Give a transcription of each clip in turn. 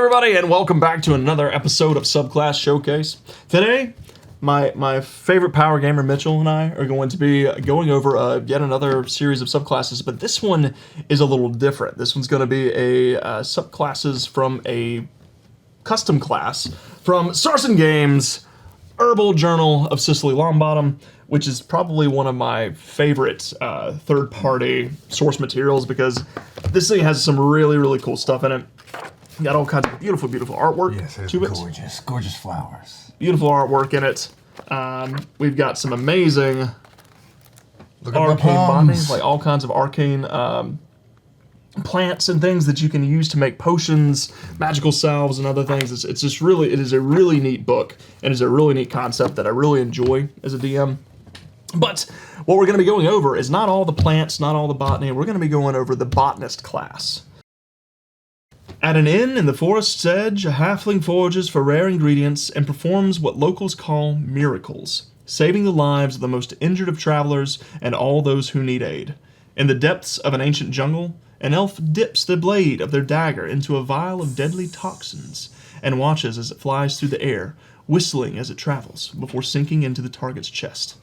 everybody, and welcome back to another episode of Subclass Showcase. Today, my favorite power gamer Mitchell and I are going to be going over yet another series of subclasses, but this one is a little different. This one's going to be a subclasses from a custom class from Sarsen Games, Herbal Journal of Cicely Longbottom, which is probably one of my favorite third-party source materials because this thing has some really, really cool stuff in it. Got all kinds of beautiful, beautiful artwork to it. Gorgeous flowers. Beautiful artwork in it. We've got some amazing arcane botany, like all kinds of arcane plants and things that you can use to make potions, magical salves, and other things. It's just really, it is a really neat book, and it's a really neat concept that I really enjoy as a DM. But what we're going to be going over is not all the plants, not all the botany. We're going to be going over the Botanist class. At an inn in the forest's edge, a halfling forages for rare ingredients and performs what locals call miracles, saving the lives of the most injured of travelers and all those who need aid. In the depths of an ancient jungle, an elf dips the blade of their dagger into a vial of deadly toxins and watches as it flies through the air, whistling as it travels before sinking into the target's chest.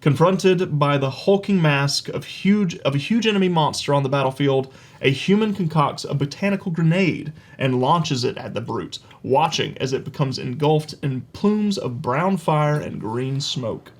Confronted by the hulking mask of a huge enemy monster on the battlefield, a human concocts a botanical grenade and launches it at the brute, watching as it becomes engulfed in plumes of brown fire and green smoke.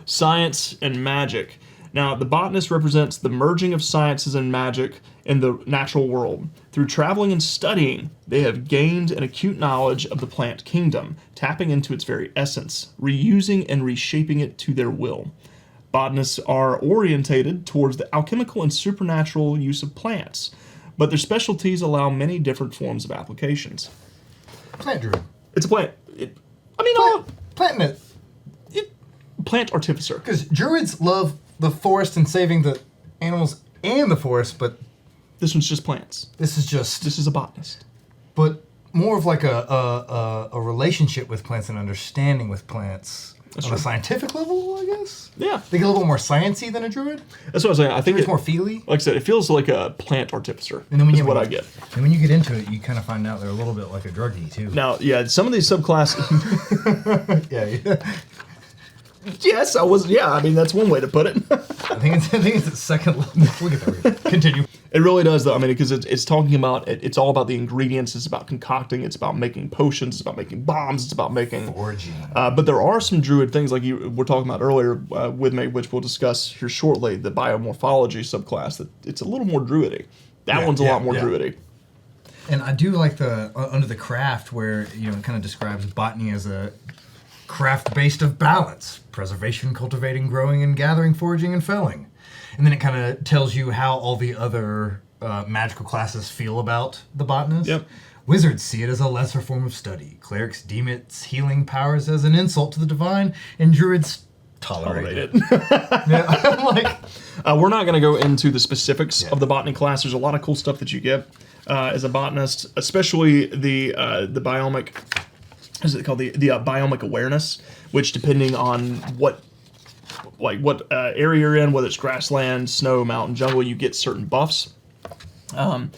Science and magic. Now, the botanist represents the merging of sciences and magic in the natural world. Through traveling and studying, they have gained an acute knowledge of the plant kingdom, tapping into its very essence, reusing and reshaping it to their will. Botanists are orientated towards the alchemical and supernatural use of plants, but their specialties allow many different forms of applications. Plant druid. It's a plant. Plant artificer. Because druids love the forest and saving the animals and the forest, but this one's just plants. This is a botanist. But more of like a relationship with plants and understanding with plants. That's on a scientific level, I guess? Yeah. They get a little more sciencey than a druid? That's what I was saying. I think it's more feely. Like I said, it feels like a plant artificer. And then what I get. And when you get into it, you kind of find out they're a little bit like a druggie, too. Now, yeah, some of these subclasses... yeah. Yes, I mean, that's one way to put it. I think it's at second level. We'll get there. Continue. It really does, though. I mean, because it's talking about, it's all about the ingredients. It's about concocting. It's about making potions. It's about making bombs. It's about making... foraging. But there are some druid things like you were talking about earlier with me, which we'll discuss here shortly, the Bio-Morphology subclass. That it's a little more druidy. That one's a lot more druidy. And I do like the, under the craft, where, it kind of describes botany as a craft based of balance, preservation, cultivating, growing, and gathering, foraging, and felling. And then it kind of tells you how all the other magical classes feel about the botanist. Yep. Wizards see it as a lesser form of study. Clerics deem its healing powers as an insult to the divine, and druids tolerate it. We're not going to go into the specifics of the botany class. There's a lot of cool stuff that you get as a botanist, especially the biomic... Is it called the biomic awareness, which depending on what area you're in, whether it's grassland, snow, mountain, jungle, you get certain buffs.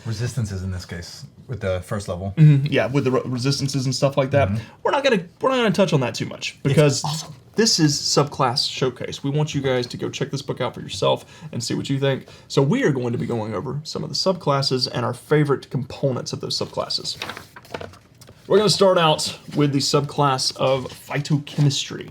Resistances in this case with the first level. Mm-hmm, yeah, with the resistances and stuff like that. Mm-hmm. We're not gonna touch on that too much because this is Subclass Showcase. We want you guys to go check this book out for yourself and see what you think. So we are going to be going over some of the subclasses and our favorite components of those subclasses. We're going to start out with the subclass of phytochemistry.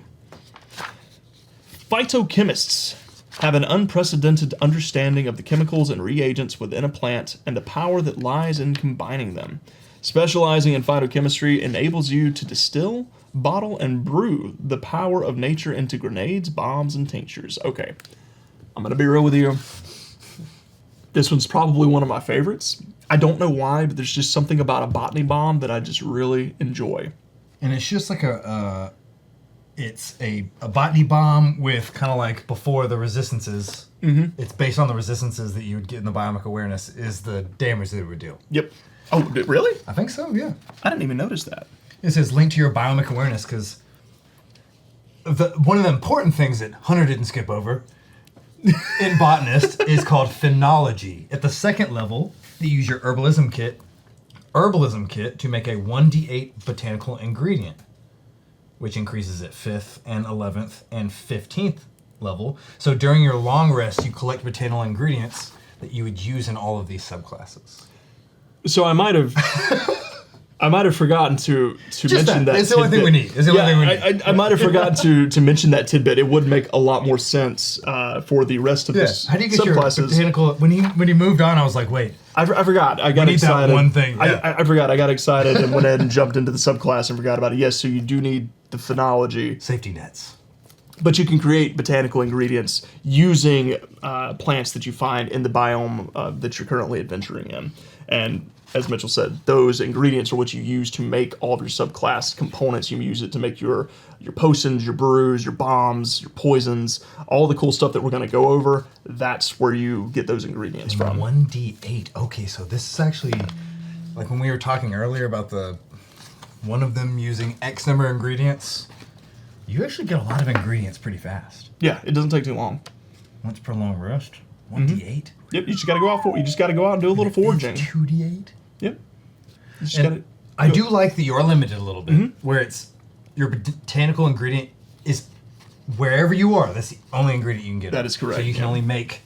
Phytochemists have an unprecedented understanding of the chemicals and reagents within a plant and the power that lies in combining them. Specializing in phytochemistry enables you to distill, bottle, and brew the power of nature into grenades, bombs, and tinctures. Okay, I'm going to be real with you. This one's probably one of my favorites. I don't know why, but there's just something about a botany bomb that I just really enjoy. And it's just like it's a botany bomb with kind of like before the resistances. Mm-hmm. It's based on the resistances that you would get in the biomic awareness is the damage that it would do. Yep. Oh, really? I think so, yeah. I didn't even notice that. It says link to your biomic awareness because one of the important things that Hunter didn't skip over in Botanist is called phenology. At the second level, you use your herbalism kit Herbalism kit to make a 1d8 botanical ingredient, which increases at 5th and 11th and 15th level. So during your long rest, you collect botanical ingredients that you would use in all of these subclasses. So I might have forgotten to mention that. It's the only thing we need. I might have forgotten to mention that tidbit. It would make a lot more sense for the rest of this. How do you get subclasses. your botanical? When he moved on, I was like, wait. I forgot. I got need excited. that one thing. Yeah. I forgot. I got excited and went ahead and jumped into the subclass and forgot about it. Yes, so you do need the phenology. Safety nets. But you can create botanical ingredients using plants that you find in the biome that you're currently adventuring in. And as Mitchell said, those ingredients are what you use to make all of your subclass components. You use it to make your potions, your brews, your bombs, your poisons, all the cool stuff that we're going to go over. That's where you get those ingredients from. 1d8. Okay, so this is actually, like when we were talking earlier about one of them using X number of ingredients, you actually get a lot of ingredients pretty fast. Yeah, it doesn't take too long. Once per long rest. 1d8? Yep, you just got to go out. You just got to go out and do a little foraging. 2d8? Yep. You just gotta, I do like that you're limited a little bit, where it's your botanical ingredient is wherever you are. That's the only ingredient you can get. That is correct. So you can only make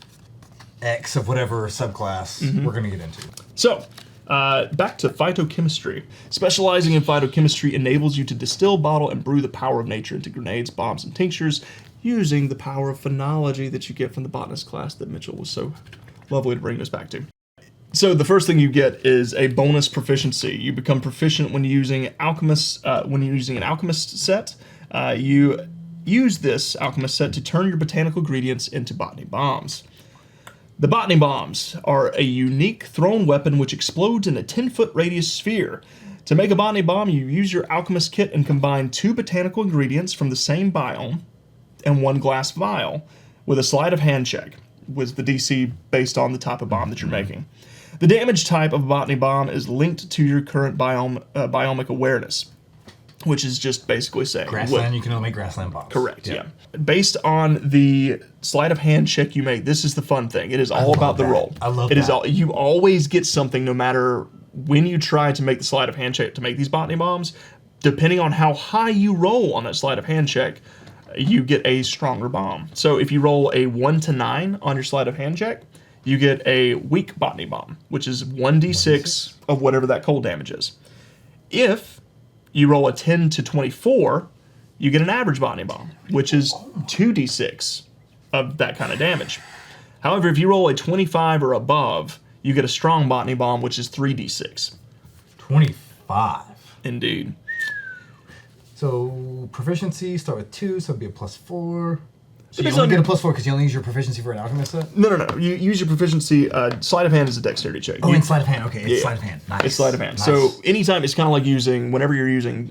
X of whatever subclass we're going to get into. So, back to phytochemistry. Specializing in phytochemistry enables you to distill, bottle, and brew the power of nature into grenades, bombs, and tinctures using the power of phenology that you get from the botanist class that Mitchell was so lovely to bring us back to. So the first thing you get is a bonus proficiency. You become proficient when using alchemist. When you're using an alchemist set, you use this alchemist set to turn your botanical ingredients into botany bombs. The botany bombs are a unique thrown weapon which explodes in a 10-foot radius sphere. To make a botany bomb, you use your alchemist kit and combine 2 botanical ingredients from the same biome and 1 glass vial with a sleight of hand check, with the DC based on the type of bomb that you're making. The damage type of a botany bomb is linked to your current biomic awareness, which is just basically saying Grassland, you can only make grassland bombs. Correct, yeah. Based on the sleight of hand check you make, this is the fun thing. It is all about the roll. I love that. You always get something no matter when you try to make the sleight of hand check to make these botany bombs. Depending on how high you roll on that sleight of hand check, you get a stronger bomb. So if you roll a 1 to 9 on your sleight of hand check, you get a weak botany bomb, which is 1d6 of whatever that cold damage is. If you roll a 10 to 24, you get an average botany bomb, which is 2d6 of that kind of damage. However, if you roll a 25 or above, you get a strong botany bomb, which is 3d6. 25. Indeed. So proficiency, start with 2, so it'd be a +4. So you Depends only on get a your- +4 because you only use your proficiency for an alchemist set? No. You use your proficiency. Sleight of hand is a dexterity check. Oh, it's sleight of hand. Okay, it's sleight of hand. Nice. It's sleight of hand. Nice. So anytime, it's kind of like whenever you're using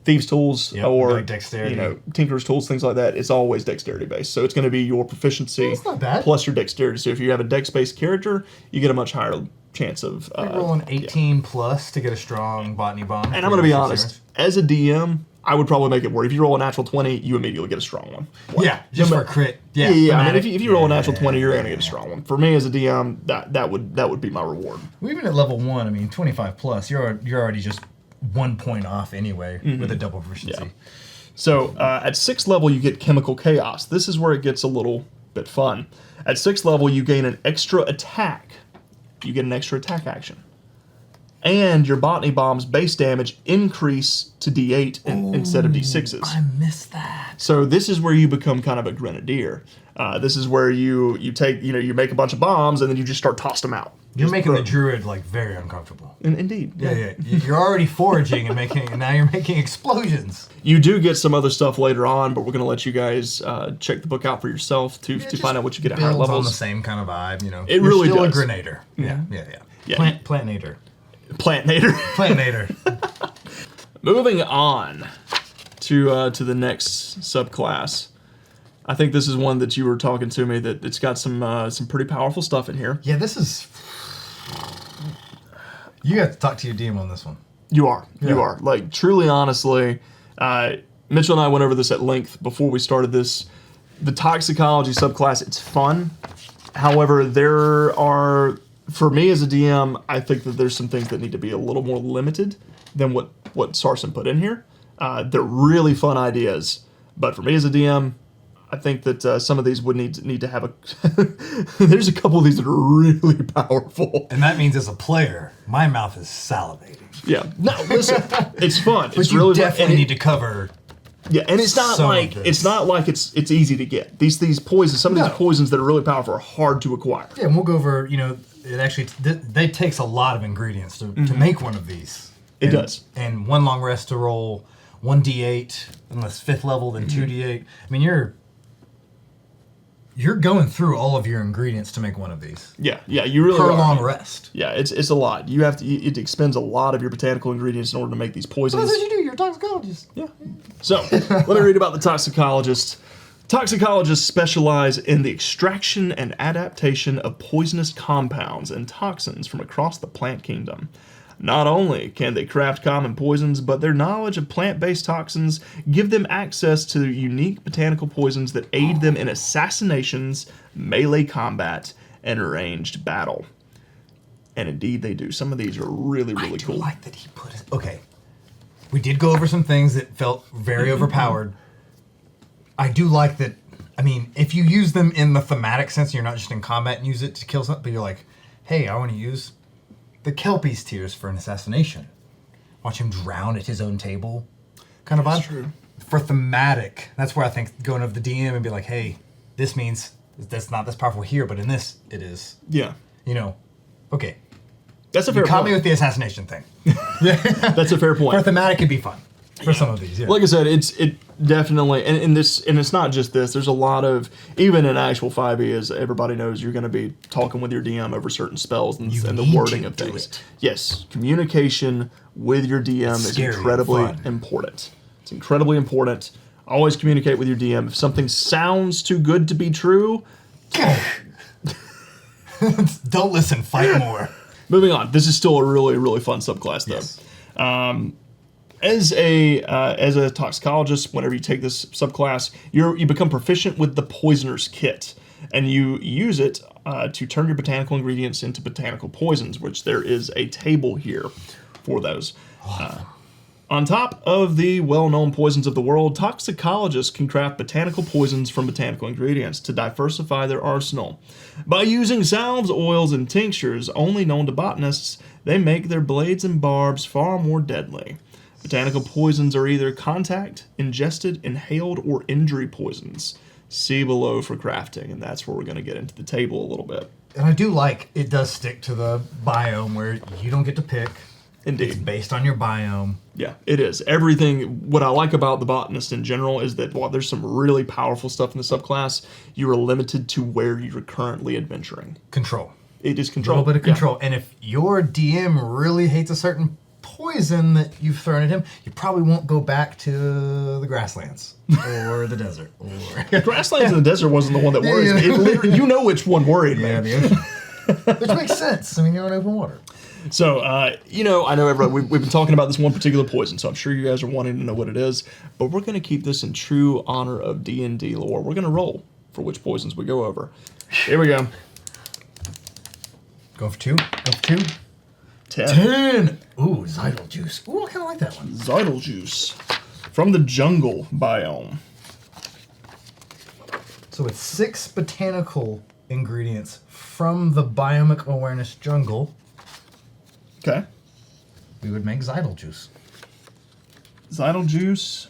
thieves' tools or like dexterity. tinker's tools, things like that, it's always dexterity based. So it's going to be your proficiency That's not bad. plus your dexterity. So if you have a dex-based character, you get a much higher chance of... I roll an 18 plus to get a strong botany bomb. and I'm going to be honest, as a DM, I would probably make it where if you roll a natural 20, you immediately get a strong one. Yeah, just for a crit. Yeah, I mean, if you roll a natural 20, you're going to get a strong one. For me as a DM, that would be my reward. Well, even at level 1, I mean, 25 plus, you're already just 1 point off anyway with a double proficiency. Yeah. So at 6th level, you get Chemical Chaos. This is where it gets a little bit fun. At 6th level, you gain an extra attack. You get an extra attack action. And your botany bomb's base damage increase to D8 instead of D6s. I missed that. So this is where you become kind of a grenadier. This is where you take, you make a bunch of bombs and then you just start tossing them out. You're making the druid like very uncomfortable. Indeed. Yeah. You're already foraging and now you're making explosions. You do get some other stuff later on, but we're going to let you guys check the book out for yourself to find out what you get at higher Builds levels. on the same kind of vibe, It really still does. a grenader. Yeah. Plantnator. Plantnator. Plantnator. Moving on to the next subclass. I think this is one that you were talking to me that it's got some pretty powerful stuff in here. Yeah, this is... You have to talk to your DM on this one. You are. Yeah. You are. Like, truly, honestly, Mitchell and I went over this at length before we started this. The toxicology subclass, it's fun. However, there are for me as a DM, I think that there's some things that need to be a little more limited than what Sarsen put in here. They're really fun ideas, but for me as a DM, I think that some of these would need to have a. There's a couple of these that are really powerful, and that means as a player, my mouth is salivating. Yeah, no, listen, it's fun. But it's you really definitely need to cover. Yeah, and it's not like it's easy to get. These poisons, some of these poisons that are really powerful are hard to acquire. Yeah, and we'll go over. It actually that takes a lot of ingredients to make one of these. It does. And one long rest to roll, 1d8, unless 5th level, then 2d8. I mean, you're going through all of your ingredients to make one of these. Yeah, you really per are. long rest. Yeah, it's a lot. You have to. It expends a lot of your botanical ingredients in order to make these poisons. That's what you do. You're a toxicologist. Yeah. So let me read about the toxicologist. Toxicologists specialize in the extraction and adaptation of poisonous compounds and toxins from across the plant kingdom. Not only can they craft common poisons, but their knowledge of plant-based toxins give them access to unique botanical poisons that aid them in assassinations, melee combat, and ranged battle. And indeed they do. Some of these are really, really cool. I like that he put it. Okay. We did go over some things that felt very overpowered. I do like that. I mean, if you use them in the thematic sense, you're not just in combat and use it to kill something, but you're like, hey, I want to use the Kelpie's tears for an assassination. Watch him drown at his own table. Kind of vibe. True. For thematic, that's where I think going over the DM and be like, hey, this means that's not this powerful here, but in this, it is. Yeah. Okay. That's a fair point. You caught me with the assassination thing. That's a fair point. For thematic, it'd be fun. For some of these, yeah. Like I said, it definitely, and it's not just this. There's a lot of, even in actual 5e, as everybody knows, you're going to be talking with your DM over certain spells and the wording of things. Yes, communication with your DM is incredibly important. It's incredibly important. Always communicate with your DM. If something sounds too good to be true, don't listen. Fight more. Moving on. This is still a really, really fun subclass, though. Yes. As a toxicologist, whenever you take this subclass, you become proficient with the Poisoner's Kit, and you use it to turn your botanical ingredients into botanical poisons, which there is a table here for those. On top of the well-known poisons of the world, toxicologists can craft botanical poisons from botanical ingredients to diversify their arsenal. By using salves, oils, and tinctures only known to botanists, they make their blades and barbs far more deadly. Botanical poisons are either contact, ingested, inhaled, or injury poisons. See below for crafting, and that's where we're going to get into the table a little bit. And I do like it does stick to the biome where you don't get to pick. Indeed. It's based on your biome. Yeah, it is. Everything, what I like about the Botanist in general is that while there's some really powerful stuff in the subclass, you are limited to where you're currently adventuring. Control. It is control. A little bit of control. Yeah. And if your DM really hates a certain poison that you've thrown at him, you probably won't go back to the grasslands or the desert. The grasslands and the desert wasn't the one that worried me. You know which one worried me. Yeah, the ocean. Which makes sense. I mean, you're on open water. So, I know everybody, we've been talking about this one particular poison, so I'm sure you guys are wanting to know what it is, but we're going to keep this in true honor of D&D lore. We're going to roll for which poisons we go over. Here we go. Go for 2. 10. Ooh, Zydal juice. Ooh, I kind of like that one. Zydal juice from the jungle biome. So it's 6 botanical ingredients from the biomic awareness jungle. Okay. We would make Zydal juice. Zydal juice.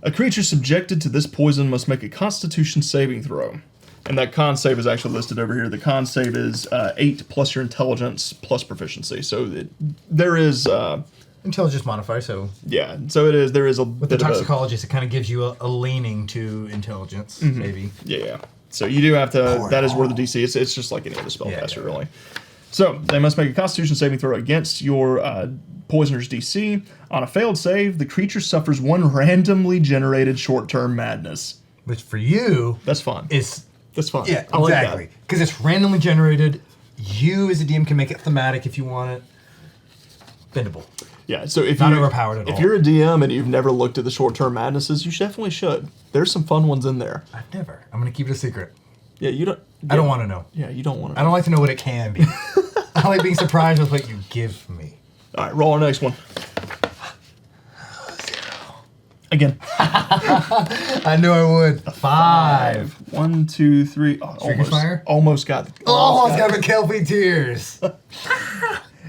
A creature subjected to this poison must make a Constitution saving throw. And that con save is actually listed over here. The con save is 8 plus your intelligence plus proficiency. So there is... intelligence modifier, so... Yeah, so it is. There is a with bit the of toxicologist, it kind of gives you a leaning to intelligence, maybe. Yeah. So you do have to... That is where the DC is. It's just like any other spellcaster, really. So they must make a Constitution saving throw against your Poisoner's DC. On a failed save, the creature suffers 1 randomly generated short-term madness. Which for you... That's fun. That's fun. Yeah, I like exactly. Because it's randomly generated. You, as a DM, can make it thematic if you want it. Bendable. Yeah, so if not overpowered at all. If you're a DM and you've never looked at the short-term madnesses, you definitely should. There's some fun ones in there. I've never. I'm going to keep it a secret. Yeah, you don't... I don't want to know. Yeah, you don't want to. I don't like to know what it can be. I like being surprised with what you give me. All right, roll our next one. Again. I knew I would. 5. 1, 2, 3. Oh, almost got the. Almost got the Kelpie Tears.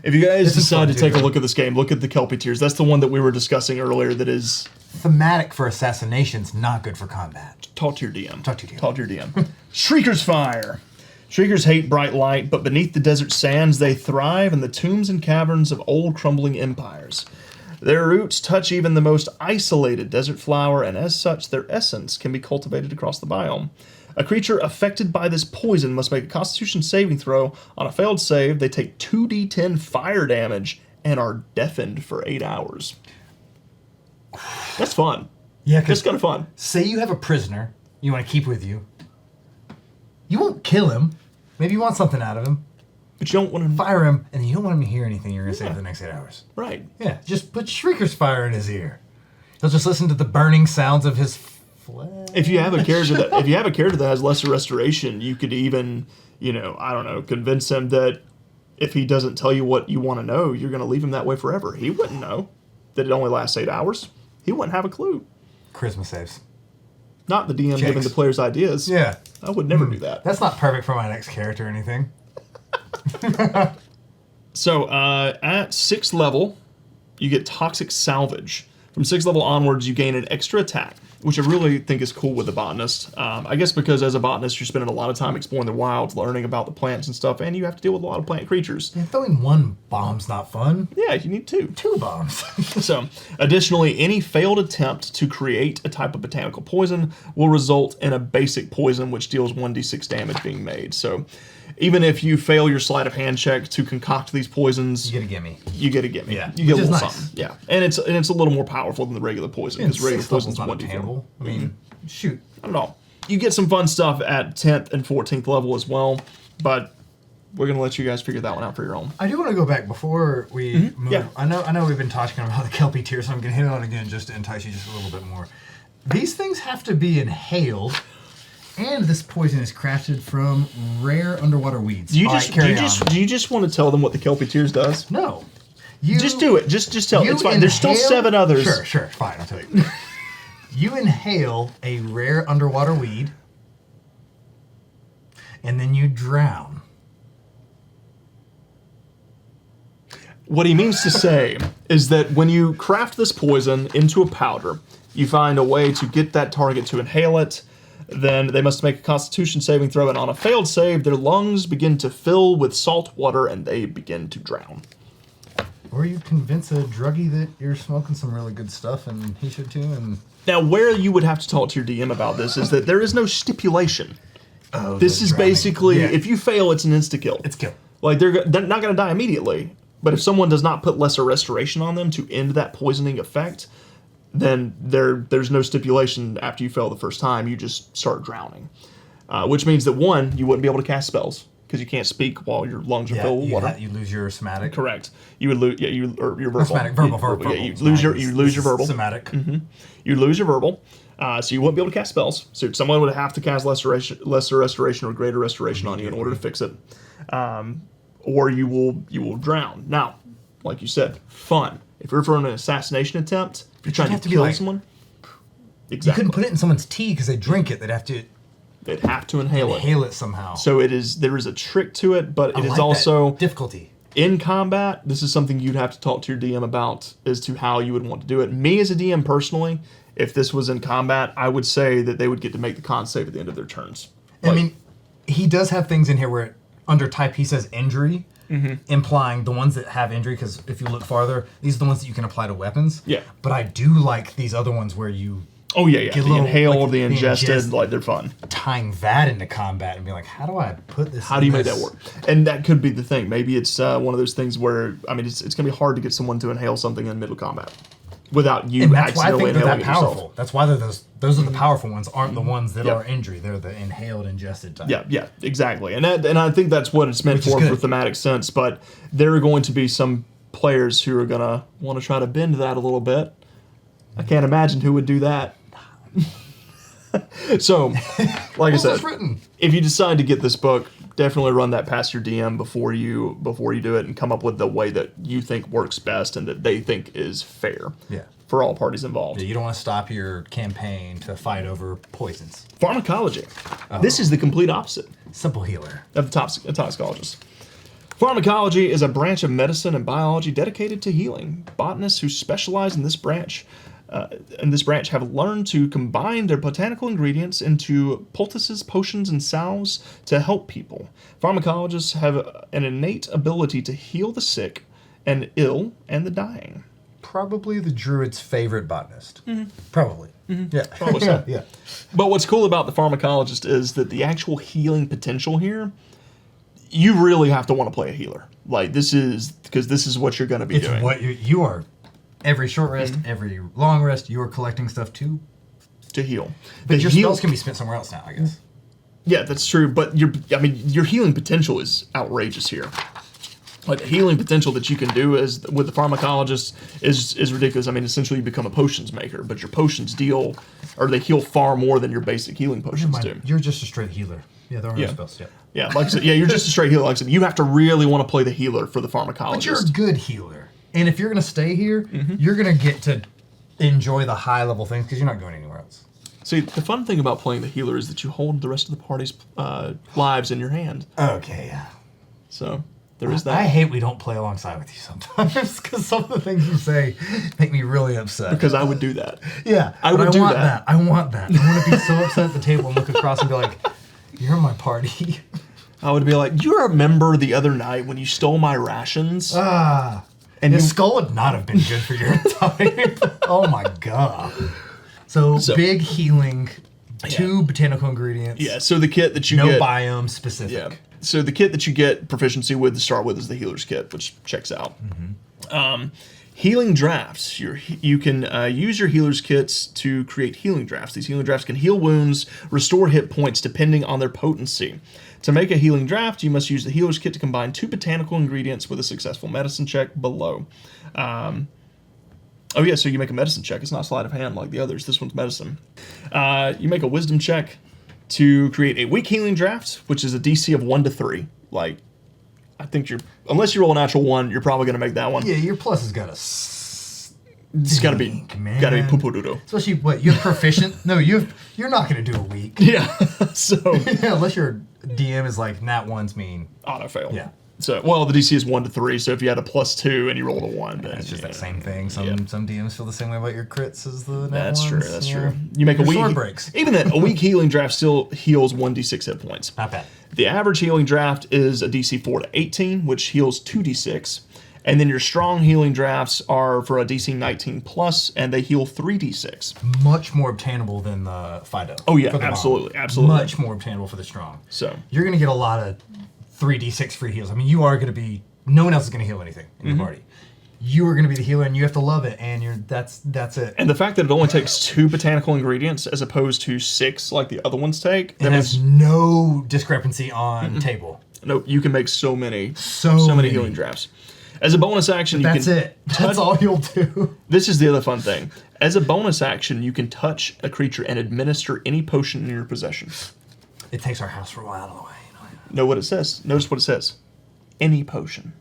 If you guys decide to take a look at this game, look at the Kelpie Tears. That's the one that we were discussing earlier that is... thematic for assassinations, not good for combat. Talk to your DM. Talk to your DM. Talk to your DM. Shrieker's Fire. Shriekers hate bright light, but beneath the desert sands they thrive in the tombs and caverns of old crumbling empires. Their roots touch even the most isolated desert flower, and as such, their essence can be cultivated across the biome. A creature affected by this poison must make a Constitution saving throw. On a failed save, they take 2d10 fire damage and are deafened for 8 hours. That's fun. Yeah, that's kind of fun. Say you have a prisoner you want to keep with you. You won't kill him. Maybe you want something out of him. But you don't want to fire him, and you don't want him to hear anything you're going to say for the next 8 hours. Right. Yeah, just put Shrieker's Fire in his ear. He'll just listen to the burning sounds of his flesh. If you have a character that has lesser restoration, you could even, I don't know, convince him that if he doesn't tell you what you want to know, you're going to leave him that way forever. He wouldn't know that it only lasts 8 hours. He wouldn't have a clue. Charisma saves. Not the DM giving the players ideas. Yeah. I would never do that. That's not perfect for my next character or anything. So, at 6th level, you get Toxic Salvage. From 6th level onwards, you gain an extra attack, which I really think is cool with the Botanist. I guess because as a Botanist, you're spending a lot of time exploring the wilds, learning about the plants and stuff, and you have to deal with a lot of plant creatures. Yeah, throwing one bomb's not fun. Yeah, you need 2. 2 bombs. So, additionally, any failed attempt to create a type of botanical poison will result in a basic poison, which deals 1d6 damage being made. So, even if you fail your sleight of hand check to concoct these poisons, you get a gimme. Yeah, you get a little something. Yeah, and it's a little more powerful than the regular poison because regular poison's 1d4. I mean, shoot. I don't know. You get some fun stuff at 10th and 14th level as well, but we're gonna let you guys figure that one out for your own. I do want to go back before we move. Yeah. I know we've been talking about the Kelpie Tear, so I'm gonna hit on it again just to entice you just a little bit more. These things have to be inhaled. And this poison is crafted from rare underwater weeds. Do you just want to tell them what the Kelpie Tears does? No. Just do it. Just tell them. It's fine. There's still 7 others. Sure. Fine, I'll tell you. You inhale a rare underwater weed, and then you drown. What he means to say is that when you craft this poison into a powder, you find a way to get that target to inhale it. Then they must make a Constitution saving throw, and on a failed save, their lungs begin to fill with salt water, and they begin to drown. Or you convince a druggie that you're smoking some really good stuff, and he should too. And now, where you would have to talk to your DM about this is that there is no stipulation. Oh, this is basically, if you fail, it's an insta-kill. It's kill. Like, they're not going to die immediately, but if someone does not put lesser restoration on them to end that poisoning effect, then there's no stipulation after you fail the first time. You just start drowning, which means that 1, you wouldn't be able to cast spells because you can't speak while your lungs are filled with water. You lose your somatic. Correct. You would lose your verbal. Somatic, verbal. Yeah, you lose your verbal. Somatic. Mm-hmm. You lose your verbal, so you wouldn't be able to cast spells. So someone would have to cast lesser restoration or greater restoration on you in order to fix it, or you will drown. Now, like you said, fun. If you're for an assassination attempt. If you're trying to kill someone, exactly. You couldn't put it in someone's tea because they drink it. They'd have to inhale it somehow. So there is a trick to it, but it is also difficulty. In combat, this is something you'd have to talk to your DM about as to how you would want to do it. Me as a DM personally, if this was in combat, I would say that they would get to make the con save at the end of their turns. I mean, he does have things in here where under type he says injury. Mm-hmm. Implying the ones that have injury, because if you look farther, these are the ones that you can apply to weapons. Yeah. But I do like these other ones where you... Oh, yeah. The inhaled, the ingested, like, they're fun. Tying that into combat and being like, how do I put this How do you make that work? And that could be the thing. Maybe it's one of those things where, I mean, it's going to be hard to get someone to inhale something in middle combat without you accidentally inhaling it yourself. Powerful. That's why they're those are the powerful ones, aren't the ones that are injury. They're the inhaled, ingested type. Yeah, exactly. And I think that's what it's meant for thematic sense, but there are going to be some players who are going to want to try to bend that a little bit. I can't imagine who would do that. So, like I said, It's written. if you decide to get this book, definitely run that past your DM before you do it, and come up with the way that you think works best and that they think is fair. Yeah. For all parties involved. You don't want to stop your campaign to fight over poisons. Pharmacology. This is the complete opposite Simple healer. of the toxicologist. Pharmacology is a branch of medicine and biology dedicated to healing. Botanists who specialize in this branch have learned to combine their botanical ingredients into poultices, potions, and salves to help people. Pharmacologists have an innate ability to heal the sick and ill and the dying. Probably the druid's favorite botanist. Probably. Yeah. Probably so. Yeah. But what's cool about the pharmacologist is that the actual healing potential here, you really have to want to play a healer. Like, this is what you're going to be It's doing. what you are. Every short rest, every long rest, you are collecting stuff to heal. But The your heal- spells can be spent somewhere else now, I guess. Yeah, that's true. But your healing potential is outrageous here. Like, the healing potential that you can do with the pharmacologist is ridiculous. I mean, essentially you become a potions maker, but your potions they heal far more than your basic healing potions do. You're just a straight healer. Yeah, there are no spells. Yeah. Yeah, like I said, you're just a straight healer. Like I said, you have to really want to play the healer for the pharmacologist. But you're a good healer. And if you're going to stay here, you're going to get to enjoy the high level things because you're not going anywhere else. See, the fun thing about playing the healer is that you hold the rest of the party's lives in your hand. Okay, yeah. So there is that. I hate we don't play alongside with you sometimes because some of the things you say make me really upset. Because I would do that. Yeah, I would do want that. I want that. I want to be so upset at the table and look across and be like, "You're my party." I would be like, "You remember the other night when you stole my rations?" And his skull would not have been good for your type. Oh my god. So big healing, 2 botanical ingredients. Yeah, so the kit that you no get... biome specific. Yeah. So the kit that you get proficiency with to start with is the healer's kit, which checks out. Healing drafts. You can use your healer's kits to create healing drafts. These healing drafts can heal wounds, restore hit points depending on their potency. To make a healing draft, you must use the healer's kit to combine 2 botanical ingredients with a successful medicine check below. So you make a medicine check. It's not sleight of hand like the others. This one's medicine. You make a wisdom check to create a weak healing draft, which is a DC of 1 to 3. Like, I think unless you roll a natural 1, you're probably going to make that one. Yeah, your plus has got to It's got to be poo-poo-doo-doo. Especially you're proficient. No, you're not going to do a week. Yeah. So unless your DM is like nat ones mean auto fail. Yeah. So the DC is 1 to 3. So if you had a +2 and you rolled a 1, then it's just that same thing. Some DMs feel the same way about your crits as the nat That's ones. true. That's true. You make a weak sword breaks. Even that, a weak healing draft still heals 1d6 hit points. Not bad. The average healing draft is a DC 4 to 18, which heals 2d6. And then your strong healing drafts are for a DC 19 plus, and they heal 3d6. Much more obtainable than the Fido. Oh yeah, for the absolutely, bomb. absolutely. Much more obtainable for the strong. So you're going to get a lot of 3d6 free heals. I mean, you are going to be. No one else is going to heal anything in your party. You are going to be the healer, and you have to love it. And that's it. And the fact that it only takes 2 botanical ingredients as opposed to 6 like the other ones take, It has no discrepancy on table. Nope, you can make so many healing drafts. As a bonus action, That's all you'll do. This is the other fun thing. As a bonus action, you can touch a creature and administer any potion in your possession. It takes our house rule out of the way. Know what it says. Notice what it says. Any potion.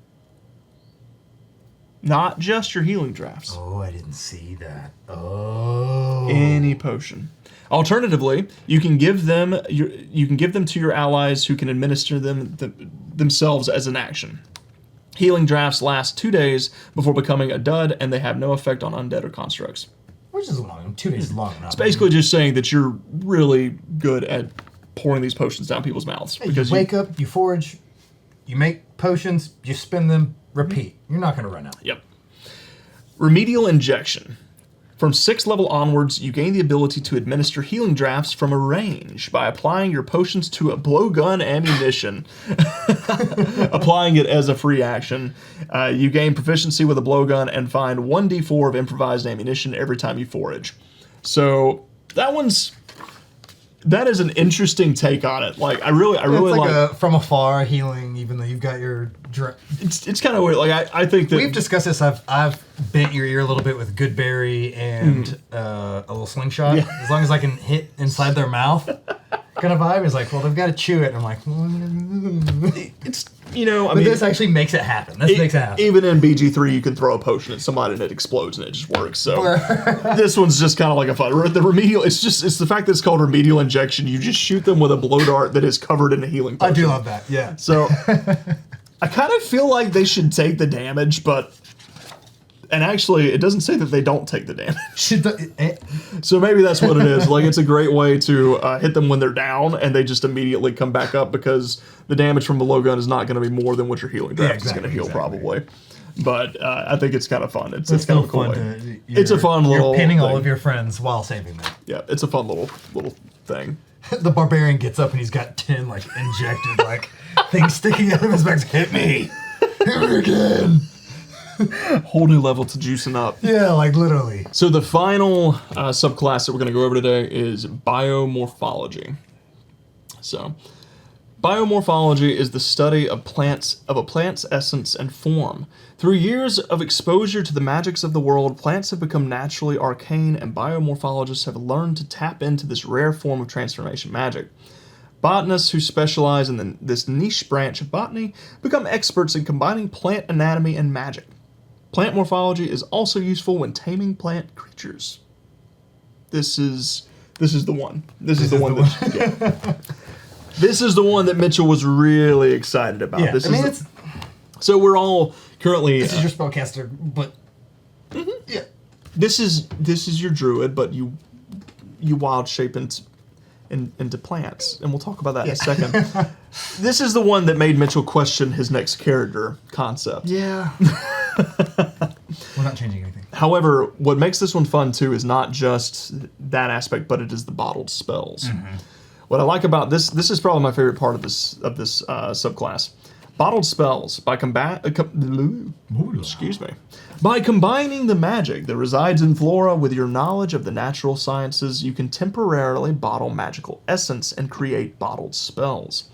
Not just your healing drafts. Oh, I didn't see that. Oh. Any potion. Alternatively, you can give them to your allies who can administer them themselves as an action. Healing drafts last 2 days before becoming a dud, and they have no effect on undead or constructs. Which is long. 2 days is long enough. It's basically just saying that you're really good at pouring these potions down people's mouths. Because you wake up, you forage, you make potions, you spin them, repeat. You're not going to run out. Yep. Remedial injection. From 6th level onwards, you gain the ability to administer healing drafts from a range by applying your potions to a blowgun ammunition. Applying it as a free action. You gain proficiency with a blowgun and find 1d4 of improvised ammunition every time you forage. So that one's That is an interesting take on it. Like I really It's like like a from afar healing, even though you've got your. it's kind of weird. Like I think that We've discussed this. I've bent your ear a little bit with Goodberry and a little slingshot. Yeah. As long as I can hit inside their mouth, kind of vibe. Is like, well, they've got to chew it. And I'm like, it's I but mean, this actually makes it happen. This makes it happen. Even in BG3, you can throw a potion at somebody and it explodes and it just works. So this one's just kind of like a fun. The remedial. It's the fact that it's called remedial injection. You just shoot them with a blow dart that is covered in a healing potion. I do love that. Yeah. So I kind of feel like they should take the damage, and actually, it doesn't say that they don't take the damage. So maybe that's what it is. Like, it's a great way to hit them when they're down, and they just immediately come back up because the damage from the low gun is not going to be more than what your healing draft is going to heal, probably. But I think it's kind of fun. It's kind of a cool way. It's a fun little You're pinning thing. all of your friends while saving them. Yeah, it's a fun little thing. The barbarian gets up and he's got 10 like injected like things sticking out of his back. Hit me! Hit me again! Whole new level to juicing up. Yeah, like literally. So the final subclass that we're going to go over today is Bio-Morphology. So, Bio-Morphology is the study of a plant's essence and form. Through years of exposure to the magics of the world, plants have become naturally arcane, and biomorphologists have learned to tap into this rare form of transformation magic. Botanists who specialize in this niche branch of botany become experts in combining plant anatomy and magic. Plant morphology is also useful when taming plant creatures. This is the one. This is the one that Mitchell was really excited about. Yeah, So we're all currently. This is your spellcaster, but yeah, this is your druid, but you wild shape into plants, and we'll talk about that in a second. This is the one that made Mitchell question his next character concept. Yeah. We're not changing anything. However, what makes this one fun too is not just that aspect, but it is the bottled spells. Mm-hmm. What I like about this is probably my favorite part of this subclass. Bottled spells by combining the magic that resides in flora with your knowledge of the natural sciences, you can temporarily bottle magical essence and create bottled spells.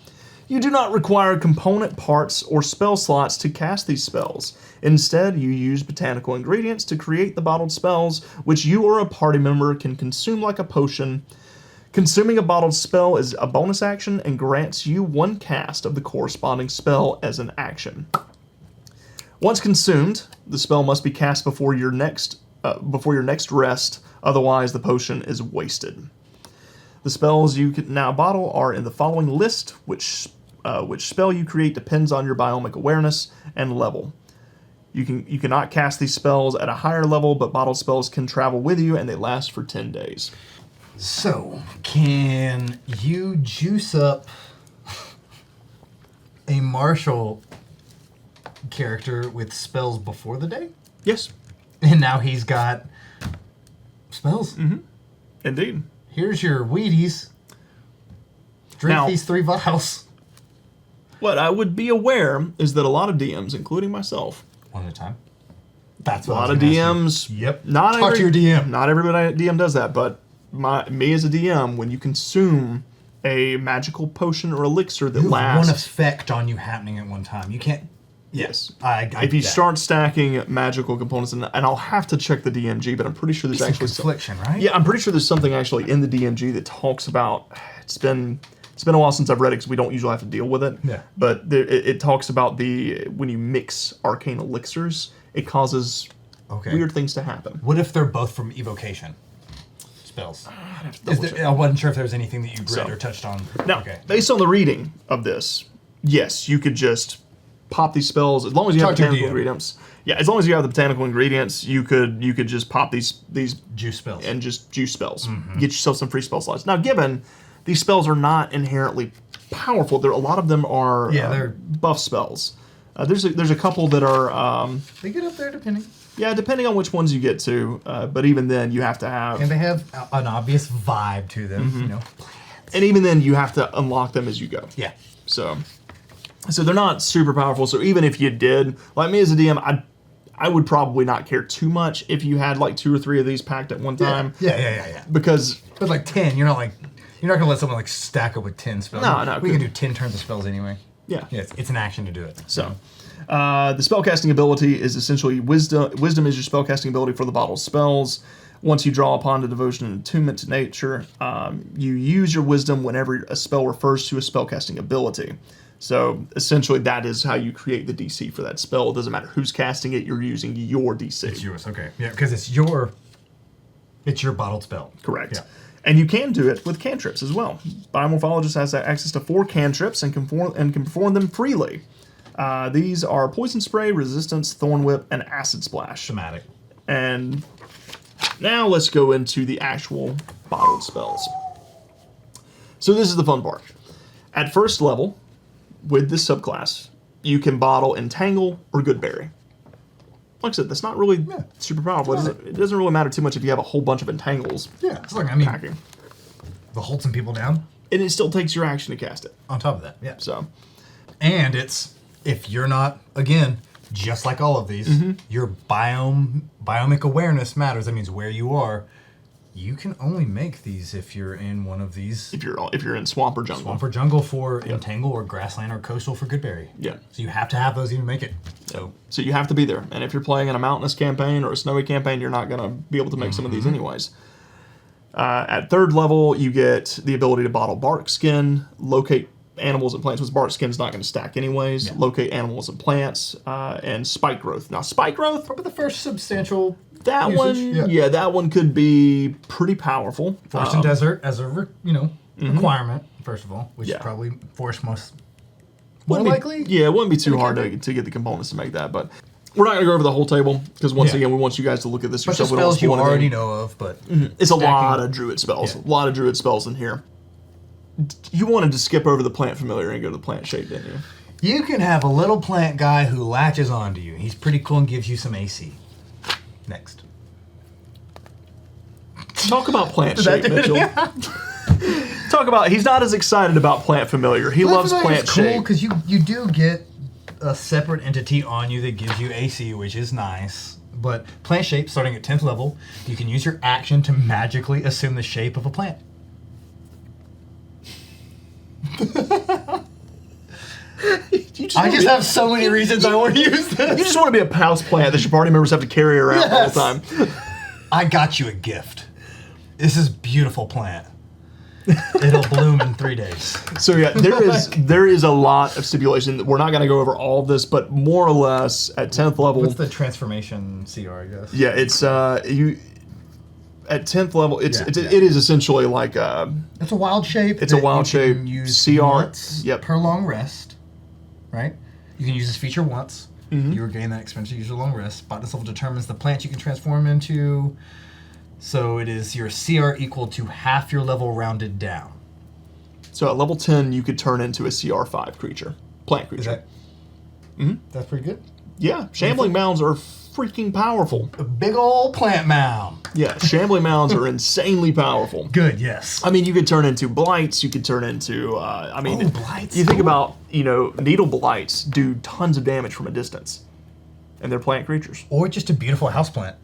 You do not require component parts or spell slots to cast these spells. Instead, you use botanical ingredients to create the bottled spells, which you or a party member can consume like a potion. Consuming a bottled spell is a bonus action and grants you one cast of the corresponding spell as an action. Once consumed, the spell must be cast before your next rest, otherwise the potion is wasted. The spells you can now bottle are in the following list, which spell you create depends on your biomic awareness and level. You cannot cast these spells at a higher level, but bottled spells can travel with you and they last for 10 days. So, can you juice up a martial character with spells before the day? Yes. And now he's got spells? Mm-hmm. Indeed. Here's your Wheaties. Drink these 3 vials. What I would be aware is that a lot of DMs, including myself, one at a time. That's a what lot of DMs. Yep. Talk to your DM. Not everybody DM does that, but me as a DM, when you consume a magical potion or elixir that lasts, one effect on you happening at one time. You can't. Yes. If you start stacking magical components, and I'll have to check the DMG, but I'm pretty sure there's actually confliction, right? Yeah, I'm pretty sure there's something actually in the DMG that talks about. It's been a while since I've read it because we don't usually have to deal with it. Yeah. But it talks about when you mix arcane elixirs, it causes weird things to happen. What if they're both from evocation spells? I wasn't sure if there was anything that you read or touched on. Now, based on the reading of this, yes, you could just pop these spells as long as you have botanical ingredients. Yeah, as long as you have the botanical ingredients, you could just pop these juice spells and just juice spells. Mm-hmm. Get yourself some free spell slots. Now, given these spells are not inherently powerful, a lot of them are they're buff spells. There's a couple that are they get up there depending. Yeah, depending on which ones you get to, but even then you have to have, and they have an obvious vibe to them, mm-hmm. And even then you have to unlock them as you go. Yeah. So they're not super powerful. So even if you did, like me as a DM, I would probably not care too much if you had like 2 or 3 of these packed at one time. Yeah. Because but like 10, you're not like You're not gonna let someone like stack up with 10 spells. No, we can do 10 turns of spells anyway. Yeah. Yeah, it's an action to do it. So, the spellcasting ability is essentially wisdom. Wisdom is your spellcasting ability for the bottle spells. Once you draw upon the devotion and attunement to nature, you use your wisdom whenever a spell refers to a spellcasting ability. So essentially, that is how you create the DC for that spell. It doesn't matter who's casting it; you're using your DC. It's yours, okay? Yeah, because it's your bottled spell. Correct. Yeah. And you can do it with cantrips as well. Bio-Morphologist has access to 4 cantrips and can perform them freely. These are Poison Spray, Resistance, Thorn Whip, and Acid Splash. Thematic. And now let's go into the actual bottled spells. So this is the fun part. At first level, with this subclass, you can bottle Entangle or Goodberry. Like I said, that's not really super powerful. It doesn't really matter too much if you have a whole bunch of Entangles. Yeah, it's like, they'll hold some people down. And it still takes your action to cast it. On top of that, yeah. So, and it's, if you're not, again, just like all of these, your biomic awareness matters. That means where you are. You can only make these if you're in one of these. If you're in Swamp or Jungle. Swamp or Jungle for Entangle, or Grassland or Coastal for Goodberry. Yeah. So you have to have those to even make it. So you have to be there. And if you're playing in a mountainous campaign or a snowy campaign, you're not going to be able to make some of these anyways. At third level, you get the ability to bottle Bark Skin, locate animals and plants, which Bark Skin's not going to stack anyways, locate animals and plants, and Spike Growth. Now, Spike Growth, probably the first substantial that usage. one, that one could be pretty powerful. Forest and Desert as a requirement, first of all, which is probably Forest most more likely. Yeah, it wouldn't be too hard to get the components to make that, but we're not going to go over the whole table, because once again, we want you guys to look at this yourself. Bunch of spells you already know of, but it's a lot of Druid spells. A lot of Druid spells in here. You wanted to skip over the Plant Familiar and go to the Plant Shape, didn't you? You can have a little plant guy who latches onto you. He's pretty cool and gives you some AC. Next. Talk about Plant Shape, Mitchell. Talk about, he's not as excited about Plant Familiar. He loves Plant Shape. Cool, because you do get a separate entity on you that gives you AC, which is nice. But Plant Shape, starting at 10th level, you can use your action to magically assume the shape of a plant. I just have so many reasons I want to use this. You just want to be a house plant that your party members have to carry around all the time. I got you a gift. This is beautiful plant. It'll bloom in 3 days. So yeah, there is a lot of stipulation. We're not going to go over all of this, but more or less at 10th level. What's the transformation CR, I guess? Yeah, it's you. At 10th level, it is essentially like it's a wild shape. It's a wild shape. Use CR. Once per long rest, right? You can use this feature once. You regain that expensive to use a long rest. Botanist level determines the plant you can transform into. So it is your CR equal to half your level rounded down. So at level 10, you could turn into a CR5 creature, plant creature. Is that? That's pretty good. Yeah, Shambling Mounds are freaking powerful. A big old plant mound. Yeah, Shambling Mounds are insanely powerful. Good, yes. I mean, you could turn into Blights. You could turn into, Blights. You think about, Needle Blights do tons of damage from a distance. And they're plant creatures. Or just a beautiful houseplant.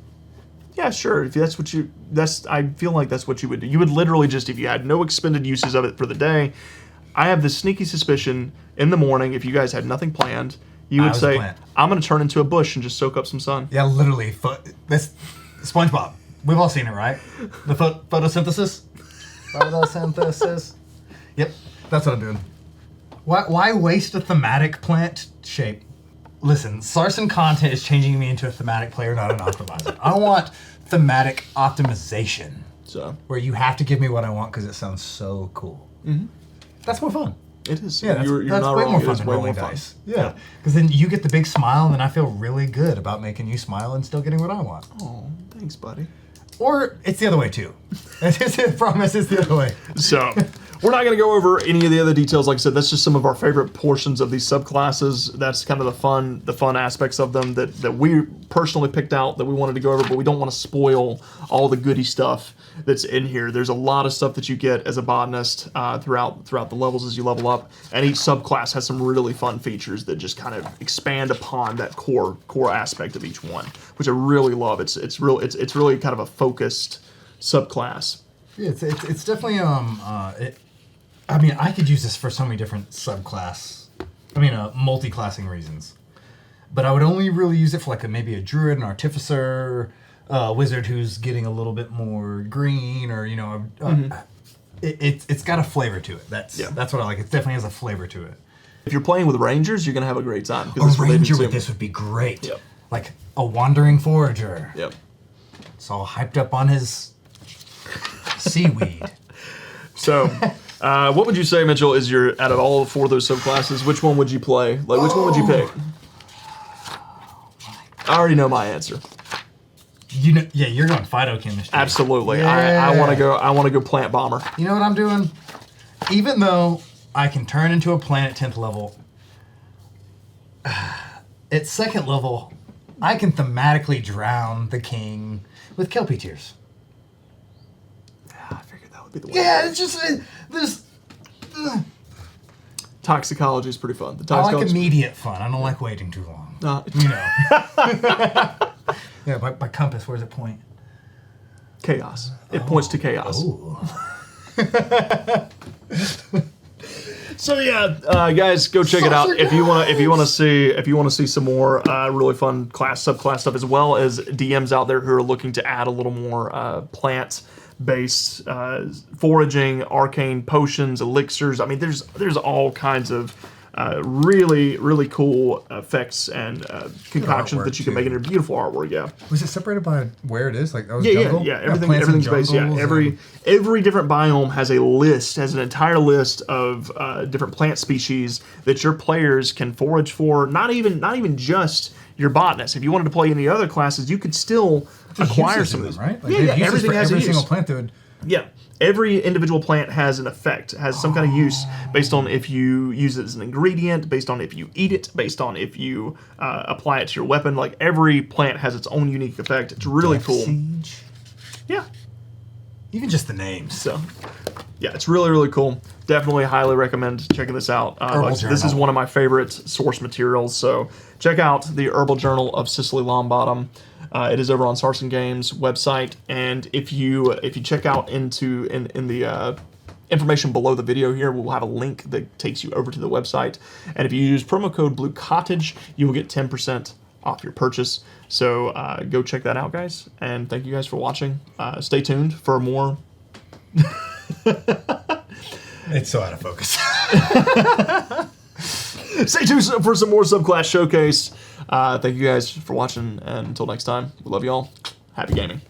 Yeah, sure. If that's what I feel like that's what you would do. You would literally just, if you had no expended uses of it for the day, I have this sneaky suspicion in the morning, if you guys had nothing planned, you would say, I'm going to turn into a bush and just soak up some sun. Yeah, literally. This SpongeBob. We've all seen it, right? The photosynthesis? Photosynthesis. Yep, that's what I'm doing. Why waste a thematic plant shape? Listen, Sarsen content is changing me into a thematic player, not an optimizer. I want thematic optimization. So where you have to give me what I want because it sounds so cool. That's more fun. It is. Yeah, that's way more fun than rolling dice. Yeah, because then you get the big smile, and then I feel really good about making you smile and still getting what I want. Oh, thanks, buddy. Or it's the other way, too. I promise it's the other way. So, we're not going to go over any of the other details. Like I said, that's just some of our favorite portions of these subclasses. That's kind of the fun aspects of them that we personally picked out that we wanted to go over, but we don't want to spoil all the goody stuff that's in here. There's a lot of stuff that you get as a botanist throughout the levels as you level up, and each subclass has some really fun features that just kind of expand upon that core aspect of each one, which I really love. It's really kind of a focused subclass. Yeah, it's definitely I mean, I could use this for so many different multi-classing reasons. But I would only really use it for like maybe a druid, an artificer, a wizard who's getting a little bit more green, or it's got a flavor to it. That's what I like. It definitely has a flavor to it. If you're playing with rangers, you're gonna have a great time. A ranger with this would be great. Yep. Like a wandering forager. Yep. It's all hyped up on his seaweed. So, what would you say, Mitchell, is your, out of all 4 of those subclasses, which one would you play? Like, which one would you pick? I already know my answer. You're going phytochemistry. Absolutely. Yeah. I want to go plant bomber. You know what I'm doing? Even though I can turn into a plant at 10th level, at 2nd level, I can thematically drown the king with Kelpie tears. I figured that would be the way. Yeah, it's just this. Toxicology is pretty fun. I like immediate fun. I don't like waiting too long. No. You know. Yeah, by compass, where does it point? Chaos. It points to chaos. So yeah, guys, go check it out if you want to see some more really fun subclass stuff, as well as DMs out there who are looking to add a little more plant-based foraging, arcane potions, elixirs. I mean, there's all kinds of really cool effects and concoctions that you can make in your beautiful artwork. Yeah. Was it separated by where it is? Like that was jungle? Yeah. Everything's based. Yeah. Every different biome has an entire list of different plant species that your players can forage for. Not even just your botanist. If you wanted to play any other classes, you could still acquire some of these. Right? Like Everything has every a use. single plant that would. Yeah. Every individual plant has an effect, has some kind of use based on if you use it as an ingredient, based on if you eat it, based on if you apply it to your weapon. Like, every plant has its own unique effect. It's really cool. Siege. Yeah. Even just the names. So, yeah, it's really cool. Definitely highly recommend checking this out. This is one of my favorite source materials. So check out the Herbal Journal of Cicely Longbottom. It is over on Sarsen Games website, and if you check out in the information below the video here, we'll have a link that takes you over to the website. And if you use promo code Blue Cottage, you will get 10% off your purchase. So go check that out, guys. And thank you guys for watching. Stay tuned for more. It's so out of focus. Stay tuned for some more Subclass Showcase. Thank you guys for watching, and until next time, we love you all. Happy gaming.